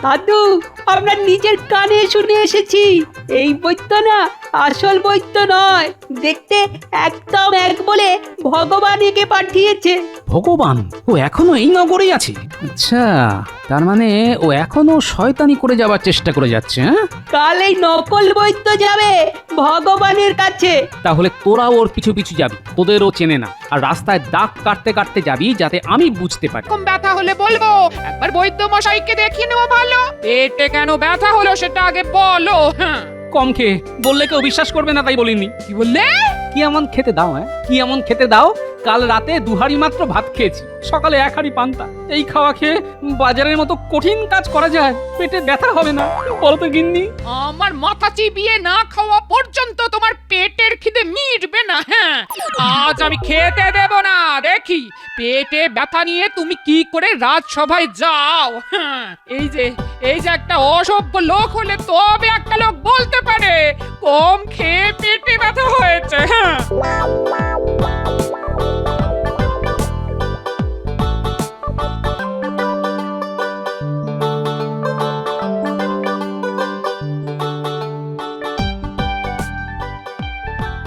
দাদু, আমরা নিজের কানে শুনে এসেছি এই বৈদ্য না আসল বৈদ্য নয়, দেখতে একদম এক বলে ভগবান একে পাঠিয়েছে। ভগবান? ও এখনো এই নগরেই আছে? আচ্ছা, তার মানে ও এখনো শয়তানি করে যাওয়ার চেষ্টা করে যাচ্ছে। হ্যাঁ, কাল এই নকল বৈদ্য যাবে ভগবানের কাছে। তাহলে তোরা ওর পিছু পিছু যাবি, তোদেরও চেনে না, আর রাস্তায় দাগ কাটতে কাটতে যাবি যাতে আমি বুঝতে পারি। কম ব্যথা হলে বলবো, একবার বৈদ্য মশাইকে দেখিয়ে নেওয়া ভালো। পেটে কেন ব্যথা হলো সেটা আগে বলো। হ্যাঁ, কম খেয়ে বললে কেউ বিশ্বাস করবে না, তাই বলিনি। কি বললে? কি এমন খেতে দাও? হ্যাঁ, কি এমন খেতে দাও? কাল রাতে 2 হাঁড়ি মাত্র ভাত খেয়েছি, সকালে 1 হাঁড়ি পান্তা। এই খাওয়া খেয়ে বাজারের মতো কঠিন কাজ করা যায়? পেটে ব্যথা হবে না বলো তো গিন্নি? আমার মাথা চিবিয়ে না খাওয়া পর্যন্ত তোমার পেটের খিদে মিটবে না। হ্যাঁ, আজ আমি খেতে দেব না। দেখি পেটে ব্যথা নিয়ে তুমি কি করে রাজসভায় যাও। হ্যাঁ, এই যে একটা অসভ্য লোক হলে তবে একটা লোক বলতে পারে কম খেয়ে পেটে ব্যথা হয়েছে। হ্যাঁ,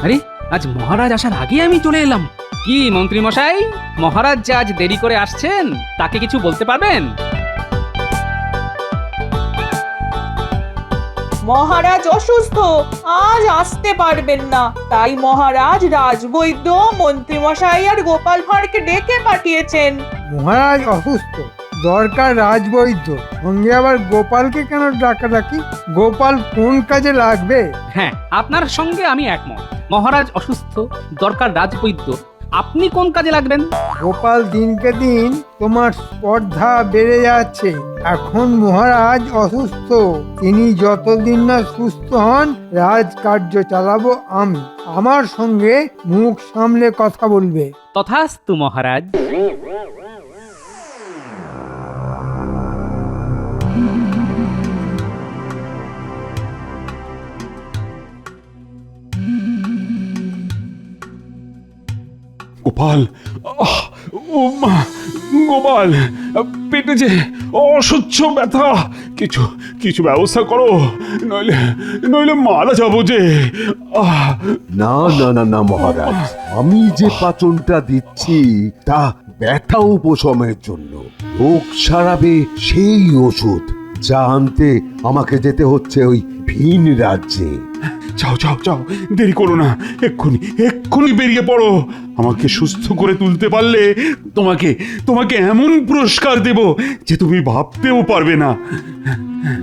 আরে, আজ মহারাজ আসার আগে আমি চলে এলাম। কি মন্ত্রী মশাই, মহারাজ যে আজ দেরি করে আসছেন তাকে কিছু বলতে পারবেন? মহারাজ অসুস্থ, আজ আসতে পারবেন না। তাই মহারাজ রাজবৈদ্য, মন্ত্রীমশাই আর গোপাল ভাঁড়কে ডেকে পাঠিয়েছেন। মহারাজ অসুস্থ, দরকার রাজবৈদ্য, সঙ্গে আবার গোপালকে কেন ডাকাডাকি? গোপাল কোন কাজে লাগবে? হ্যাঁ, আপনার সঙ্গে আমি একমত। মহারাজ অসুস্থ, দরকার রাজবৈদ্য। আপনি কোন কাজে লাগবেন? গোপাল দিনকে দিন তোমার স্পর্ধা বেড়ে যাচ্ছে। এখন মহারাজ অসুস্থ, তিনি যতদিন না সুস্থ হন রাজকার্য চালাবো আমি। আমার সঙ্গে মুখ সামলে কথা বলবে। তথাস্তু মহারাজ। গোপাল, ও মা, গোপাল, পেটে যে অসহ্য ব্যথা, কিছু কিছু ব্যবস্থা করো, নইলে নইলে মারা যাবো যে। না না না না মহারাজ, আমি যে পাচনটা দিচ্ছি তা ব্যথা উপশমের জন্য। রোগ সারাবে সেই ওষুধ, যা আনতে আমাকে যেতে হচ্ছে ওই ভিন রাজ্যে। যাও যাও যাও, দেরি করো না, এক্ষুনি এক্ষুনি বেরিয়ে পড়ো। আমাকে সুস্থ করে তুলতে পারলে তোমাকে তোমাকে এমন পুরস্কার দেব যে তুমি ভাবতেও পারবে না।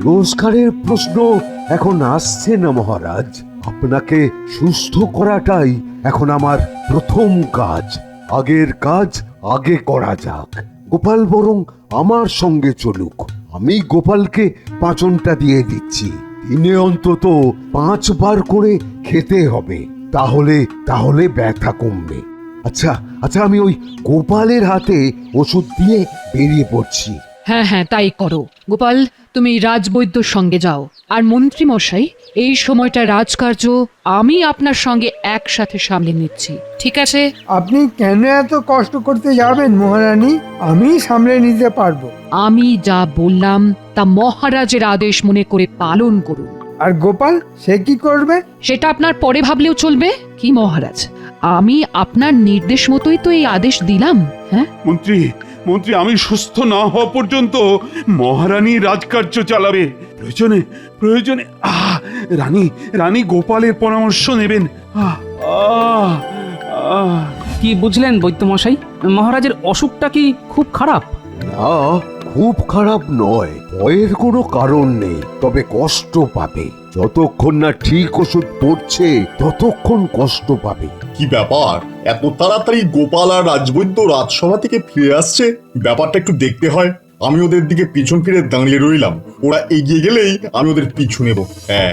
পুরস্কারের প্রশ্ন এখন আসছে না মহারাজ, আপনাকে সুস্থ করাটাই এখন আমার প্রথম কাজ। আগের কাজ আগে করা যাক। গোপাল বরং আমার সঙ্গে চলুক, আমি গোপালকে পাচনটা দিয়ে দিচ্ছি। দিনে অন্তত 5 বার করে খেতে হবে, তাহলে তাহলে ব্যথা কমবে। আচ্ছা আচ্ছা, আমি ওই গোপালের হাতে ওষুধ দিয়ে বেরিয়ে পড়ছি। হ্যাঁ হ্যাঁ, তাই করো গোপাল। তুমি রাজবৈদ্যর সঙ্গে যাও, আর মন্ত্রী মশাই, এই সময়টা রাজকার্য আমি আপনার সঙ্গে একসাথে সামলে নিচ্ছি, ঠিক আছে? আপনি কেন এত কষ্ট করতে যাবেন মহারানী? আমি সামলে নিতে পারবো। আমি যা বললাম তা মহারাজের আদেশ মনে করে পালন করুন। আর গোপাল, সে কি করবে? সেটা আপনার পরে ভাবলেও চলবে। কি মহারাজ, আমি আপনার নির্দেশ মতোই তো এই আদেশ দিলাম। হ্যাঁ মন্ত্রী, মন্ত্রী, আমি সুস্থ না হওয়া পর্যন্ত মহারানী রাজকার্য চালাবে। প্রয়োজনে প্রয়োজনে রানী রানী গোপালের পরামর্শ নেবেন। কি বুঝলেন বৈদ্য মশাই, মহারাজের অসুখটা কি খুব খারাপ? না, খুব খারাপ নয়, ভয়ের কোনো কারণ নেই, তবে কষ্ট পাবে। যতক্ষণ না ঠিক ওষুধ পড়ছে ততক্ষণ কষ্ট পাবে। কি ব্যাপার, এত তাড়াতাড়ি গোপাল আর রাজবৈদ্য রাজসভা থেকে ফিরে আসছে? ব্যাপারটা একটু দেখতে হয়। আমি ওদের দিকে পিছন ফিরে দাঁড়িয়ে রইলাম, ওরা এগিয়ে গেলেই আমি ওদের পিছু নেব। হ্যাঁ,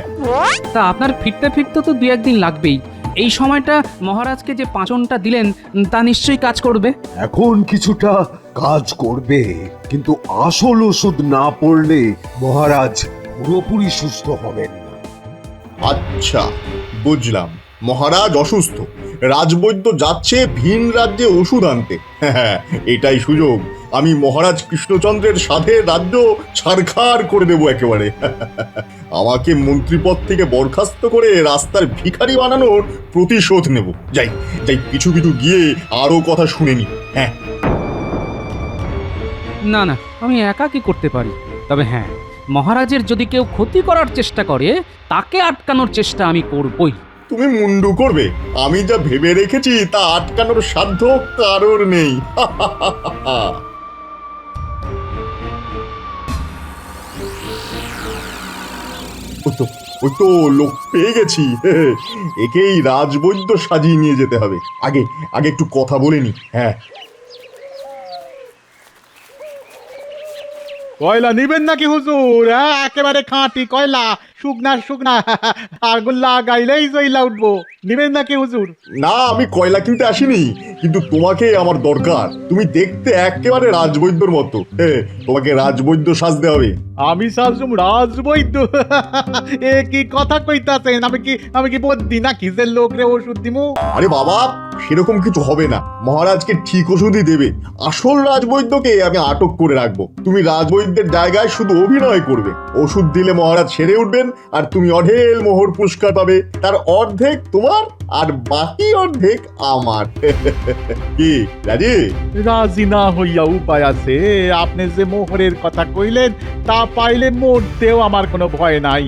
তা আপনার ফিরতে ফিরতে তো 2-1 দিন লাগবেই। এই সময়টা মহারাজকে যে পাচনটা দিলেন তা নিশ্চয়ই কাজ করবে। এখন কিছুটা কাজ করবে, কিন্তু আসল ওষুধ না পড়লে মহারাজ পুরোপুরি সুস্থ হবেন না। আচ্ছা বুঝলাম, মহারাজ অসুস্থ, রাজবৈদ্য যাচ্ছে ভিন রাজ্যে ওষুধ আনতে। হ্যাঁ, এটাই সুযোগ, আমি মহারাজ কৃষ্ণচন্দ্রের সাথে রাজ্য ছারখার করে দেবো একেবারে। আমাকে মন্ত্রীপদ থেকে বরখাস্ত করে রাস্তার ভিখারি বানানোর প্রতিশোধ নেব। যাই যাই, পিছু পিছু গিয়ে আরো কথা শুনে নি। হ্যাঁ, না না, আমি একা কি করতে পারি? তবে হ্যাঁ, মহারাজের যদি কেউ ক্ষতি করার চেষ্টা করে তাকে আটকানোর চেষ্টা আমি করবই। তুমি মুন্ডু করবে? আমি যা ভেবে রেখেছি তা আটকানোর সাধ্য কারোর নেই। ওই তো লোক পেয়ে গেছি। একেই রাজবৈদ্য সাজিয়ে নিয়ে যেতে হবে। আগে আগে একটু কথা বলে নি। হ্যাঁ, কয়লা নিবেন নাকি হুজুর? হ্যাঁ, একেবারে খাঁটি কয়লা, শুকনা শুকনা, আগুন লাগাইলেই জইলা উঠবো। নিবেন নাকি হুজুর? না, আমি কয়লা কিনতে আসিনি, কিন্তু তোমাকে আমার দরকার। তুমি দেখতে একেবারে রাজবৈদ্যর মতো। তোমাকে রাজবৈদ্য সাজতে হবে। আমি সাজুম রাজবৈদ্য? এ কি কথা কইতাছেন? আমি কি বদ্যি নাকি যে লোকরে ওষুধ দিমু? আরে বাবা, সেরকম কিছু হবে না। মহারাজকে ঠিক ওষুধই দেবে। আসল রাজবৈদ্যকে আমি আটক করে রাখবো। তুমি রাজবৈদ্যের জায়গায় শুধু অভিনয় করবে। ওষুধ দিলে মহারাজ সেরে উঠবেন, আর তুমি অঢেল মোহর পুরস্কার পাবে। তার অর্ধেক তোমার আর বাকি অর্ধেক আমার। কি রাজি? রাজি না হইয়া উপায় আছে? আপনি যে মোহরের কথা কইলেন তা পাইলে মরতেও আমার কোনো ভয় নাই।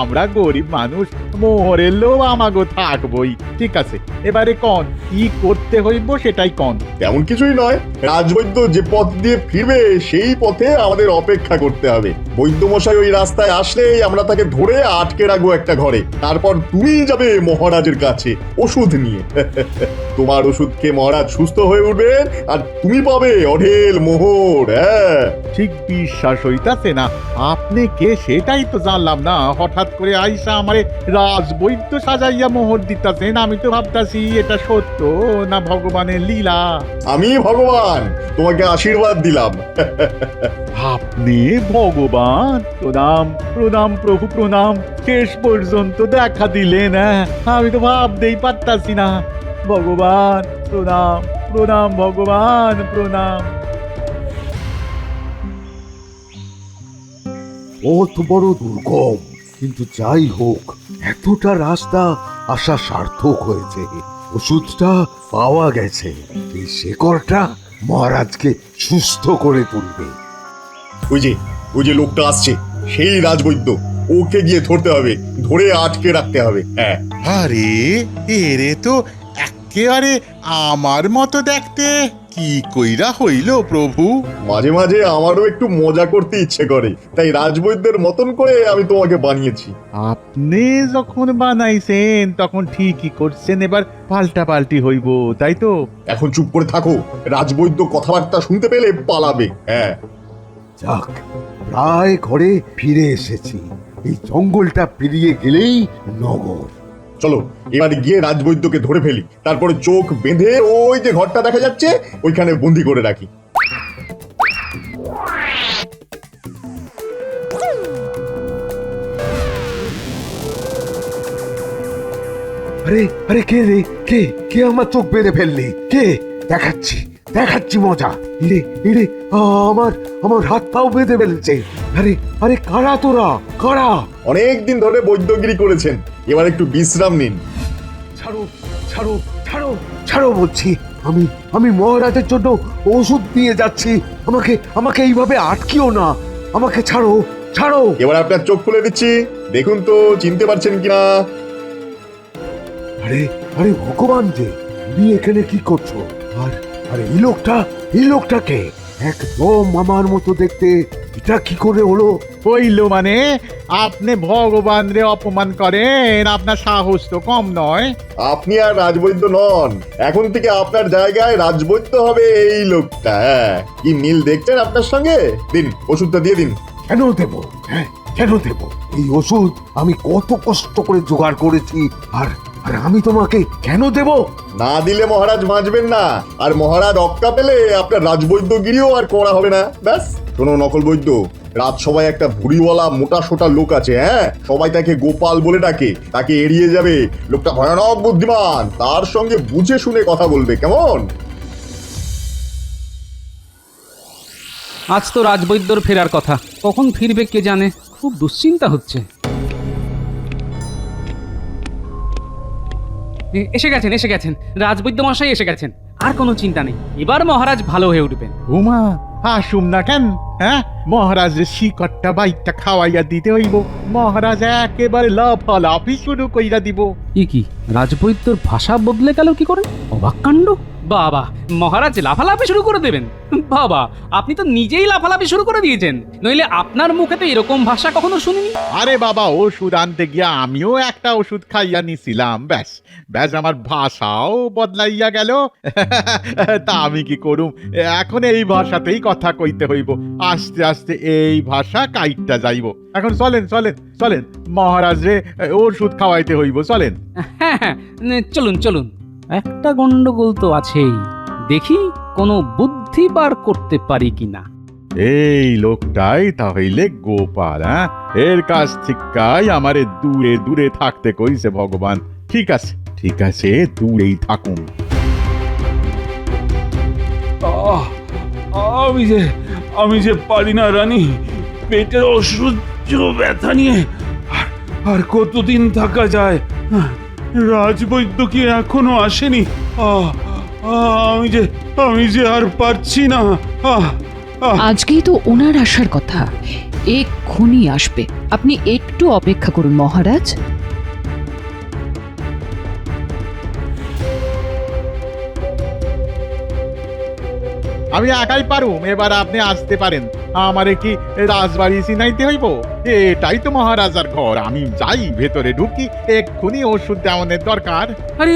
আমরা গরিব মানুষ, মোহরের লোভ আমাগো থাকবই। ঠিক আছে, এবারে কন কি করতে হইব সেটাই কন। তেমন কিছুই নয়, রাজবৈদ্য যে পথ দিয়ে ফিরবে সেই পথে আমাদের অপেক্ষা করতে হবে। বৈদ্যমশাই ওই রাস্তায় আসলেই আমরা তাকে ধরে আটকে রাখবো একটা ঘরে। তারপর তুমি যাবে মহারাজের কাছে ওষুধ নিয়ে। তোমার ওষুধ খেয়ে মহারাজ সুস্থ হয়ে উঠবেন, আর তুমি পাবে অঢেল মোহর। হ্যাঁ, ঠিক বিশ্বাস হইতাছে না। আপনি কে সেটাই তো জানলাম না। হঠাৎ করে আইসা আমারে রাজবৈদ্য সাজাইয়া মোহর দিতাছেন। আমি তো ভাবতাছি এটা সত্য না ভগবানের লীলা। আমি ভগবান, তোমাকে আশীর্বাদ দিলাম। আপনি ভগবান? প্রণাম প্রণাম প্রভু, প্রণাম। শেষ পর্যন্ত দেখা দিলেন। আমি তো ভাবতেই পারতাছি না। ভগবান প্রণাম, প্রণাম ভগবান, প্রণাম। পথ বড় দুর্গম, কিন্তু যাই হোক এতটা রাস্তা আসা সার্থক হয়েছে। ওষুধটা পাওয়া গেছে। এই শেকড়টা মহারাজকে সুস্থ করে তুলবে। ওই যে লোকটা আসছে, সেই রাজবৈদ্য। ওকে গিয়ে ধরতে হবে, ধরে আটকে রাখতে হবে। হ্যাঁ, আরে এরে তো একেবারে আমার মতো দেখতে। কি কইরা হইল প্রভু? মাঝে মাঝে আমারও একটু মজা করতে ইচ্ছে করে, তাই রাজবৈদ্যের মতন করে আমি তোমাকে বানিয়েছি। আপনি যখন বানাইছেন তখন ঠিকই করছেন। এবার পাল্টা পাল্টি হইব, তাই তো? এখন চুপ করে থাকো, রাজবৈদ্য কথাবার্তা শুনতে পেলে পালাবে। হ্যাঁ, যাক, প্রায় ঘরে ফিরে এসেছি। এই জঙ্গলটা পেরিয়ে গেলেই নগর। চলো এবার গিয়ে রাজবৈদ্যকে ধরে ফেলি, তারপরে চোখ বেঁধে ওই যে ঘরটা দেখা যাচ্ছে ওইখানে বন্দি করে রাখি। আরে আরে, কে রে? কে কে আমার চোখ বেঁধে ফেললি? কে? দেখাচ্ছি দেখাচ্ছি মজা। ইরে ইরে, আমার আমার হাত পাও বেঁধে ফেলছে। আরে আরে, কারা তোরা? কারা? অনেকদিন ধরে বৈদ্যগিরি করেছেন, এবার একটু বিশ্রাম নিন। ছাড়ো ছাড়ো ছাড়ো ছাড়ো বলছি। আমি মহারাজের জন্য ওষুধ নিয়ে যাচ্ছি। আমাকে এইভাবে আটকিও না। আমাকে ছাড়ো ছাড়ো। এবার আপনার চোখ খুলে দিচ্ছি, দেখুন তো চিনতে পারছেন কিনা। আরে আরে, ভগবান যে, তুমি এখানে কি করছো? আর এই লোকটাকে একদম আমার মতো দেখতে। এটা কি করে হলো? হইল মানে আপনি ভগবান রে অপমান করেন? আপনার সাহস তো কম নয়। আপনি আর রাজবৈদ্য নন, এখন থেকে আপনার জায়গায় রাজবৈদ্য হবে এই লোকটা। হ্যাঁ, কি মিল দেখছেন আপনার সঙ্গে? দিন, ওষুধটা দিয়ে দিন। কেন দেব? হ্যাঁ, কেন দেব? এই ওষুধ আমি কত কষ্ট করে জোগাড় করেছি, আর আমি তোমাকে কেন দেব? না দিলে মহারাজ বাঁচবেন না, আর মহারাজ অক্কা পেলে আপনার রাজবৈদ্যগিরিও আর করা হবে না। ব্যাস। শোনো নকল বৈদ্য, রাজসভায় একটা ভুড়িওয়ালা মোটা সোটা লোক আছে। হ্যাঁ, সবাই তাকে গোপাল বলে ডাকে। তাকে এড়িয়ে যাবে। লোকটা ভয়ানক বুদ্ধিমান, তার সঙ্গে বুঝে শুনে কথা বলবে, কেমন? আজ তো রাজবৈদ্যর ফেরার কথা, কখন ফিরবে কে জানে, খুব দুশ্চিন্তা হচ্ছে। এসে গেছেন রাজবৈদ্য মশাই এসে গেছেন। আর কোনো চিন্তা নেই, এবার মহারাজ ভালো হয়ে উঠবেন। উমা আসুম না কেন? হ্যাঁ, মহারাজের শিকড়টা বাইকটা খাওয়াইয়া দিতে হইব। মহারাজ একেবারে লাফালাফি শুরু কইরা দিব। কি রাজবৈদ্যর ভাষা বদলে গেল কি করে? অবাক কাণ্ড। বাবা, মহারাজ লাফালাফি শুরু করে দেবেন? বাবা, আপনি তো নিজেই লাফালাফি শুরু করে দিয়েছেন, নইলে আপনার মুখে তো এরকম ভাষা কখনো শুনিনি। আরে বাবা, ওষুধ আনতে গিয়া আমিও একটা ওষুধ খাইয়া নিছিলাম, ব্যাস ব্যাস আমার ভাষাও বদলাইয়া গেল। তা আমি কি করুম, এখন এই ভাষাতেই কথা কইতে হইব, আস্তে আস্তে এই ভাষা কাইটটা যাইব। এখন চলেন চলেন চলেন, মহারাজরে ওষুধ খাওয়াইতে হইব, চলেন। হ্যাঁ, চলুন। একটা গন্ডগোল তো আছেই, দেখি কোনো বুদ্ধি বার করতে পারি কিনা। এই লোকটাই তাহলে গোপাল, হ্যাঁ? এর কাছ থেকেই আমারে দূরে দূরে থাকতে কইছে ভগবান। ঠিক আছে, দূরেই থাকুন। আমি যে পারি না রানী, পেটের অসহ্য ব্যথা নিয়ে আর কতদিন থাকা যায়? রাজবৈদ্য কি এখনো আসেনি? আমি যে আর পারছি না। আজকেই তো ওনার আসার কথা, এক্ষুনি আসবে। আপনি একটু অপেক্ষা করুন মহারাজ। আমি একাই পারুম, এবার আপনি আসতে পারেন। আমারে কি রাজবাড়ি চিনাইতে হইব? এটাই তো মহারাজার ঘর। আমি যাই, ভেতরে ঢুকি, এক্ষুনি ওষুধ দেওয়ানের দরকার। আরে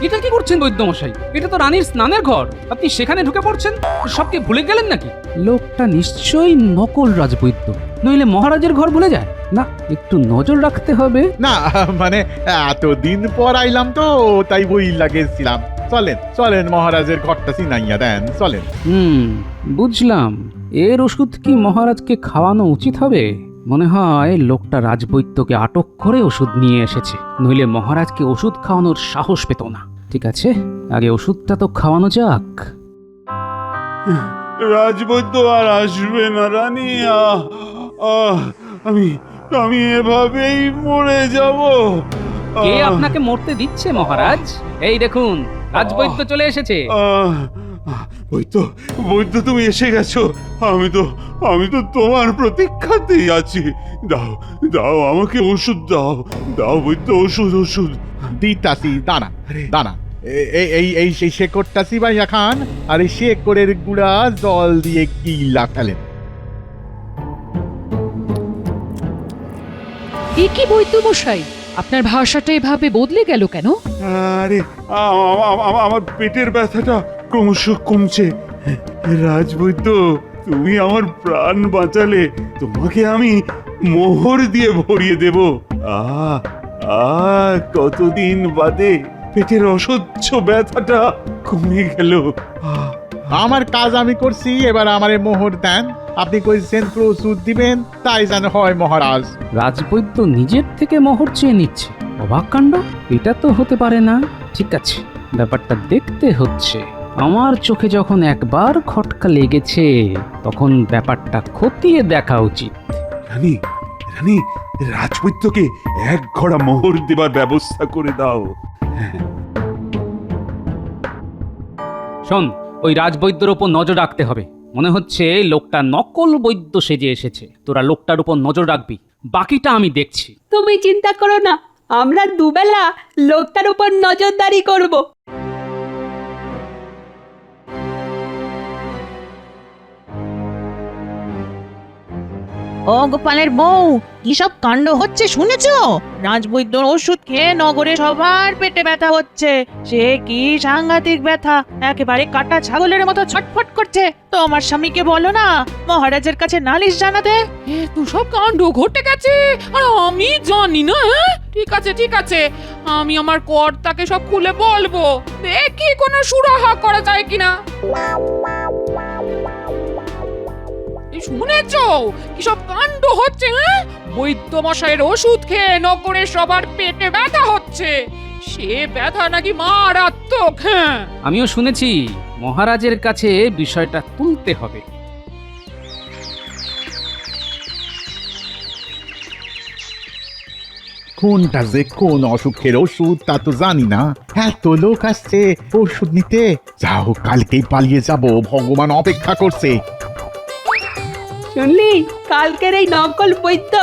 এটা কি করছেন বৈদ্য মশাই? এটা তো রানীর স্নানের ঘর, আপনি সেখানে ঢুকে পড়ছেন। সবকে ভুলে গেলেন নাকি? লোকটা নিশ্চয়ই নকল রাজবৈদ্য, নইলে মহারাজের ঘর ভুলে যায় না। একটু নজর রাখতে হবে। না মানে এতদিন পর আইলাম তো, তাই বই লাগেছিলাম। চলেন মহারাজের ঘরটা চিনাইয়া দেন, চলেন। বুঝলাম। এর ওষুধ কি মহারাজকে খাওয়ানো উচিত হবে? মনে হয় লোকটা রাজবৈদ্যকে আটক করে ওষুধ নিয়ে এসেছে, নইলে মহারাজকে ওষুধ খাওয়ানোর সাহস পেত না। ঠিক আছে, আগে ওষুধটা তো খাওয়ানো যাক। রাজবৈদ্য আর আসবে না রানী, আমি এভাবেই মরে যাব। কে আপনাকে মরতে দিচ্ছে মহারাজ? এই দেখুন, রাজবৈদ্য চলে এসেছে। বৈদ্য তুমি এসে গেছো। আমি তো তোমার প্রতীক্ষাতেই আছি। দাও আমাকে ওষুধ দাও বৈদ্য, ওষুধ দিতাছি। দানা এই সেই শেকড়টা চিবাইয়া খান, আর এই শেকড়ের গুঁড়া জল দিয়ে গিলা ফেলেন। এ কি বৈদ্য মশাই, আপনার ভাষাটা এভাবে বদলে গেল কেন? আরে আমার পেটের ব্যথাটা ক্রমশ কমছে। রাজবৈদ্য, তুমি আমার প্রাণ বাঁচালে, তোমাকে আমি মোহর দিয়ে ভরিয়ে দেব। কতদিন বাদে পেটের অসহ্য ব্যথাটা কমে গেল। আমার কাজ আমি করছি, এবার আমারে মোহর দেন। আপনি কইছেন প্রস্তুত দিবেন, তাই যেন হয় মহারাজ। রাজবৈদ্য নিজের থেকে মোহর চেয়ে নিচ্ছে, অবাক কাণ্ড। এটা তো হতে পারে না। ঠিক আছে, ব্যাপারটা দেখতে হচ্ছে। আমার চোখে যখন একবার খটকা লেগেছে, তখন ব্যাপারটা খতিয়ে দেখা উচিত। রানী রাজবৈদ্যকে এক ঘড়া মোহর দেবার ব্যবস্থা করে দাও। শোন, ওই রাজবৈদ্যর উপর নজর রাখতে হবে। মনে হচ্ছে লোকটা নকল বৈদ্য সেজে এসেছে। তোরা লোকটার উপর নজর রাখবি, বাকিটা আমি দেখছি। তুমি চিন্তা করো না, আমরা দুবেলা লোকটার উপর নজরদারি করব। ও গোপালের বউ, কি সব কাণ্ড হচ্ছে শুনেছো? রাজবৈদ্যর ওষুধ খেয়ে নগরে সবার পেটে ব্যথা হচ্ছে। সে কি সাংঘাতিক ব্যথা, একেবারে কাটা ছাগলের মতো ছটফট করছে। তোমার স্বামীকে বলো না মহারাজের কাছে নালিশ জানাতে। এত সব কাণ্ড ঘটে গেছে আর আমি জানি না। ঠিক আছে, আমি আমার কর্তাকে সব খুলে বলবো, দেখি কোনো সুরাহা করা যায় কিনা। শুনেছো কি সব কাণ্ড হচ্ছে? বৈদ্য মশাইয়ের ওষুধ খেয়ে নগরে সবার পেটে ব্যথা হচ্ছে। সে ব্যথা নাকি মারাত্মক। আমিও শুনেছি, মহারাজের কাছে বিষয়টা তুলতে হবে। কোনটা যে কোন অসুখের ওষুধ তা তো জানি না। এত লোক আসছে ওষুধ নিতে। যাও, কালকেই পালিয়ে যাব, ভগবান অপেক্ষা করছে। শুনলি, কালকের এই নকল বৈদ্য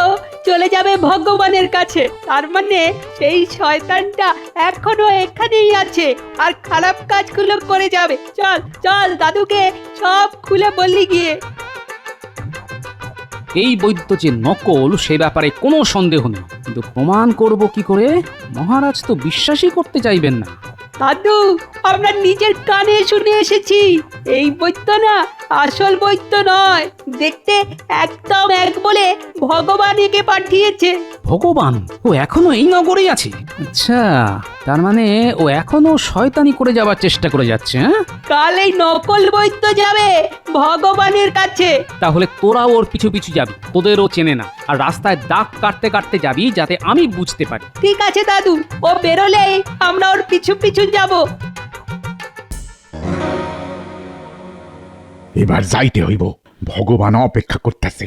চলে যাবে ভগবানের কাছে। তার মানে সেই শয়তানটা এখনো এখানেই আছে আর খারাপ কাজগুলো করে যাবে। চল চল, দাদুকে সব খুলে বললি গিয়ে। এই বৈদ্য যে নকল সে ব্যাপারে কোনো সন্দেহ নেই, কিন্তু প্রমাণ করব কি করে? মহারাজ তো বিশ্বাসই করতে চাইবেন না। দাদু, আমরা নিজের কানে শুনে এসেছি এই বৈদ্য না আসল বৈদ্য নয়। দেখতে একদম এক বলে ভগবান একে পাঠিয়েছে। ভগবান? ও এখনো এই নগরেই আছে? আচ্ছা, তার মানে ও এখনো শয়তানি করে যাওয়ার চেষ্টা করে যাচ্ছে। হ্যাঁ, কাল এই নকল বৈদ্য যাবে ভগবানের কাছে। তাহলে তোরা ওর পিছু পিছু যাবি, তোদেরও চেনে না, আর রাস্তায় দাগ কাটতে কাটতে যাবি যাতে আমি বুঝতে পারি। ঠিক আছে দাদু, ও বেরোলেই আমরা ওর পিছু পিছু যাব। এবার যাইতে হইব, ভগবান অপেক্ষা করতেছে।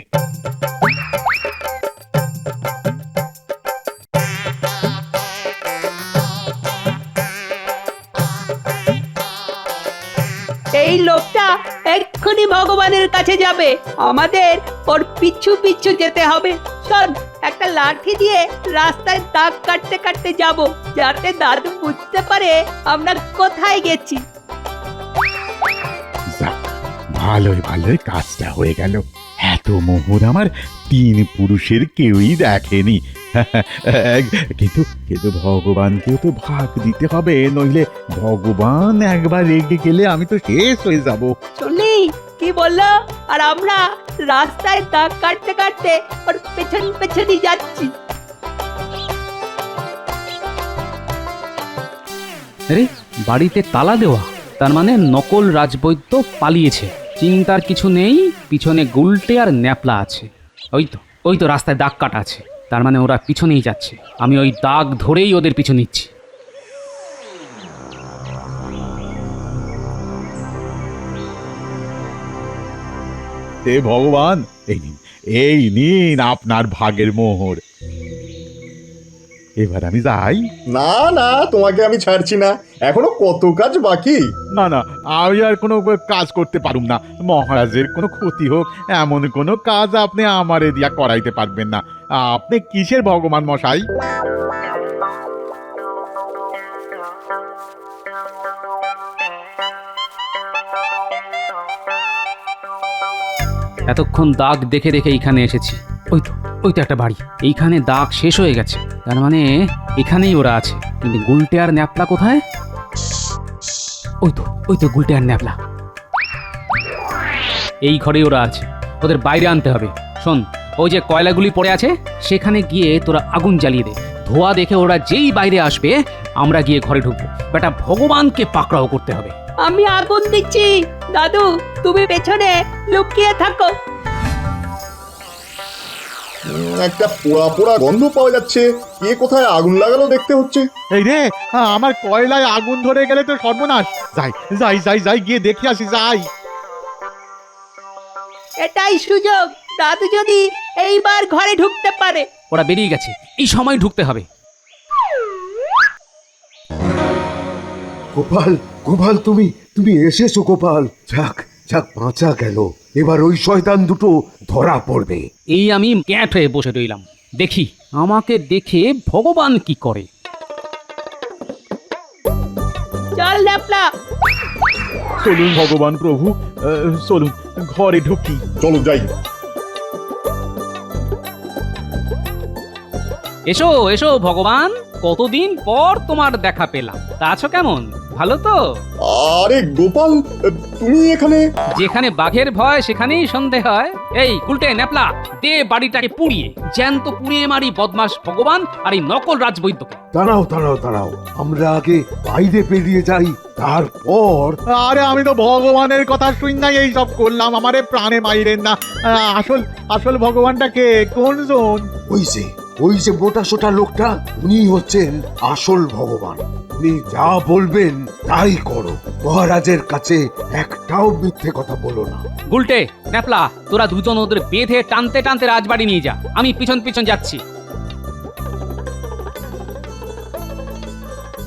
এই লোকটা এক্ষুনি ভগবানের কাছে যাবে, আমাদের ওর পিছু পিছু যেতে হবে। চল, একটা লাঠি দিয়ে রাস্তায় দাগ কাটতে কাটতে যাব, যাতে দাদু বুঝতে পারে আমরা কোথায় গেছি। যাক, ভালোই ভালোই কাজটা হয়ে গেল। এত মোহর আমার 3 পুরুষের কেউই দেখেনি। কিন্তু কিন্তু ভগবানকেও তো ভাগ দিতে হবে, নইলে ভগবান একবার রেগে গেলে আমি তো শেষ হয়ে যাব। শুনলি কি বললো? আর আমরা রাস্তায় দাগ কাটতে কাটতে ওর পেছন পেছনই যাচ্ছি। আরে, বাড়িতে তালা দেওয়া, তার মানে নকল রাজবৈদ্য পালিয়েছে। চিন্তার কিছু নেই, পিছনে গুলটে আর ন্যাপলা আছে। ওই তো রাস্তায় দাগ কাটা আছে, তার মানে ওরা পিছনেই যাচ্ছে। আমি ওই দাগ ধরেই ওদের পিছু নিচ্ছি। হে ভগবান, এই নিন আপনার ভাগের মোহর। এবার আমি যাই। না না, তোমাকে আমি ছাড়ছি না, এখনো কত কাজ বাকি। না না, আমি আর কোনো কাজ করতে পারুম না। মহারাজের কোনো ক্ষতি হোক এমন কোনো কাজ আপনি আমারে দিয়া করাইতে পারবেন না। আপনি কিসের ভগবান মশাই? এতক্ষণ দাগ দেখে দেখে এইখানে এসেছি। ওই তো একটা বাড়ি, এইখানে দাগ শেষ হয়ে গেছে, তার মানে এখানেই ওরা আছে। কিন্তু গুলটে আর ন্যাপলা কোথায়? ওই তো গুলটে আর ন্যাপলা, এই ঘরেই ওরা আছে। ওদের বাইরে আনতে হবে। শোন, ওই যে কয়লাগুলি পড়ে আছে সেখানে গিয়ে তোরা আগুন জ্বালিয়ে দে। ধোয়া দেখে ওরা যেই বাইরে আসবে আমরা গিয়ে ঘরে ঢুকবো। বেটা, ভগবানকে পাকড়াও করতে হবে। আমি আগুন দিচ্ছি, দাদু তুমি পেছনে লুকিয়ে থাকো। একটা পোড়া পোড়া গন্ধ পাওয়া যাচ্ছে, কে কোথায় আগুন লাগালো দেখতে হচ্ছে। এই রে, আমার কয়লায় আগুন ধরে গেলে তো সর্বনাশ। যাই যাই যাই যাই, গিয়ে দেখে আসি, যাই। এটাই সুযোগ, দাদু যদি এইবার ঘরে ঢুকতে পারে। ওরা বেরিয়ে গেছে, এই সময় ঢুকতে হবে। গোপাল, গোপাল, তুমি এসেছো গোপাল। যাক যাক, বাঁচা গেল। এবার ওই শয়তান দুটো ধরা পড়বে। এই আমি ক্যাট হয়ে বসে রইলাম, দেখি আমাকে দেখে ভগবান কি করে। চল ন্যাপলা। চলুন ভগবান প্রভু, চলুন ঘরে ঢুকি। চলো যাই। এসো এসো ভগবান, কতদিন পর তোমার দেখা পেলাম। তা আছো কেমন? ভালো তো? আরে গোপাল, তুমি এখানে? যেখানে বাঘের ভয় সেখানেই সন্দেহ হয়। এই উল্টে ন্যাপলা, দে বাড়িটাকে পুড়িয়ে জ্যান্ত পুড়িয়ে মারি বদমাস ভগবান আর এই নকল রাজবৈদ্যকে। দাঁড়াও দাঁড়াও দাঁড়াও, আমরা আগে বাইরে বেরিয়ে যাই, তারপর। আরে আমি তো ভগবানের কথা শুন নাই এই সব করলাম, আমারে প্রাণে মাইরেন না। আসল ভগবানটা কে? কোন জন? ওই যে মোটা সোটা লোকটা, উনি হচ্ছেন আসল ভগবান। উনি যা বলবেন তাই করো। মহারাজের কাছে একটাও মিথ্যে কথা বলো না। উল্টে ন্যাপলা, তোরা দুজন ওদের বেঁধে টানতে টানতে রাজবাড়ি নিয়ে যা, আমি পিছন পিছন যাচ্ছি।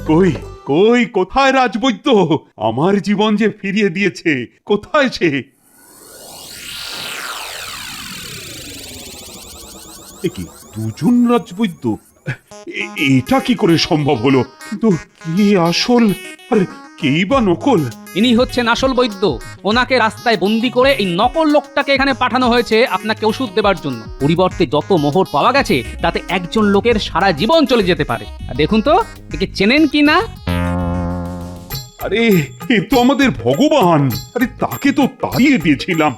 কই কই কোথায় রাজবৈদ্য? আমার জীবন যে ফিরিয়ে দিয়েছে, কোথায় সে? এ কি, দুজন রাজবৈদ্য? এটা কি করে সম্ভব হলো? কিন্তু কি আসল আর কেই বা নকল? ইনি হচ্ছেন আসল বৈদ্য। ওনাকে রাস্তায় বন্দি করে এই নকল লোকটাকে এখানে পাঠানো হয়েছে আপনাকে ওষুধ দেবার জন্য। পরিবর্তে যত মোহর পাওয়া গেছে তাতে একজন লোকের সারা জীবন চলে যেতে পারে। আর দেখুন তো একে চেনেন কি না? আরে এ তো আমাদের ভগবান। আরে তাকে তো তাড়িয়ে দিয়েছিলাম,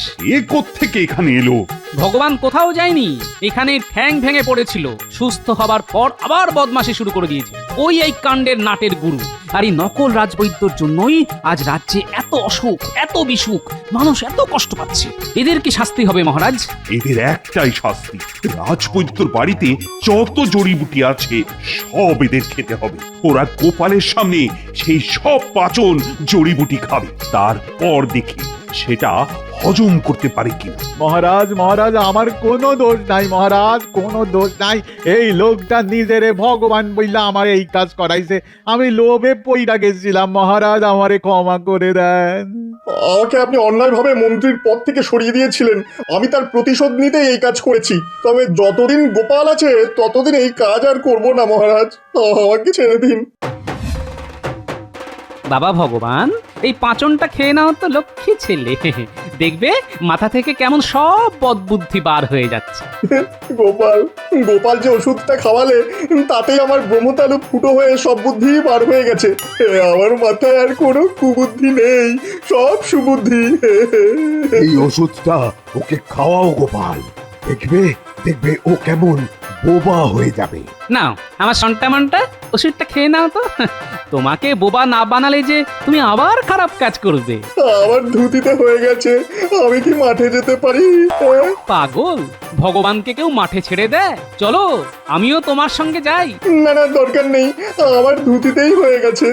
সে কোত্থেকে এখানে এলো? ভগবান কোথাও যায়নি, এখানে ঠ্যাং ভেঙে পড়েছিল। সুস্থ হবার পর আবার বদমাশি শুরু করে দিয়েছে। ওই এই কাণ্ডের নাটের গুরু। আর এই নকল রাজবৈদ্যর জন্যই আজ রাজ্যে এত অসুখ, এত বিসুখ, মানুষ এত কষ্ট পাচ্ছে। এদের কি শাস্তি হবে মহারাজ? এদের একটাই শাস্তি, রাজবৈদ্যর বাড়িতে যত জড়িবুটি আছে সব এদের খেতে হবে। ওরা গোপালের সামনে সেই সব পাচন জড়িবুটি খাবে, তারপর দেখি সেটা হজম করতে পারে কিনা। মহারাজ মহারাজ আমার কোনো দোষ নাই মহারাজ, কোনো দোষ নাই। এই লোকটা নিজেরে ভগবান বইলা আমার এই কাজ করাইছে। আমি লোভে পইরা গেছিলাম মহারাজ, আমারে ক্ষমা করে দেন। আমাকে আপনি অন্যায়ভাবে মন্ত্রীর পদ থেকে সরিয়ে দিয়েছিলেন, আমি তার প্রতিশোধ নিতে এই কাজ করেছি। তবে যতদিন গোপাল আছে ততদিন এই কাজ আর করব না মহারাজ, আমাকে ছেড়ে দিন। বাবা ভগবান, এই পাঁচনটা খেয়ে নাও তো লক্ষ্মী ছেলে। দেখবে মাথা থেকে কেমন সব বদবুদ্ধি বার হয়ে যাচ্ছে। গোপাল গোপাল যে ওষুধটা খাওয়ালে তাতেই আমার ব্রহ্মতালু ফুটো হয়ে সব বুদ্ধি বার হয়ে গেছে। আমার মাথায় আর কোনো কুবুদ্ধি নেই, সব সুবুদ্ধি। এই ওষুধটা ওকে খাওয়াও গোপাল, দেখবে দেখবে ও কেমন বোবা হয়ে যাবে। নাও আমার সন্টামনটা ওষুধটা খেয়ে নাও তো। তোমাকে বোবা না বানালে যে তুমি আবার খারাপ কাজ করবে। আমার ধুতিতে হয়ে গেছে, আমি কি মাঠে যেতে পারি? পাগল, ভগবানকে কেউ মাঠে ছেড়ে দেয়? চলো আমিও তোমার সঙ্গে যাই। না না, দরকার নেই, আমার ধুতিতেই হয়ে গেছে।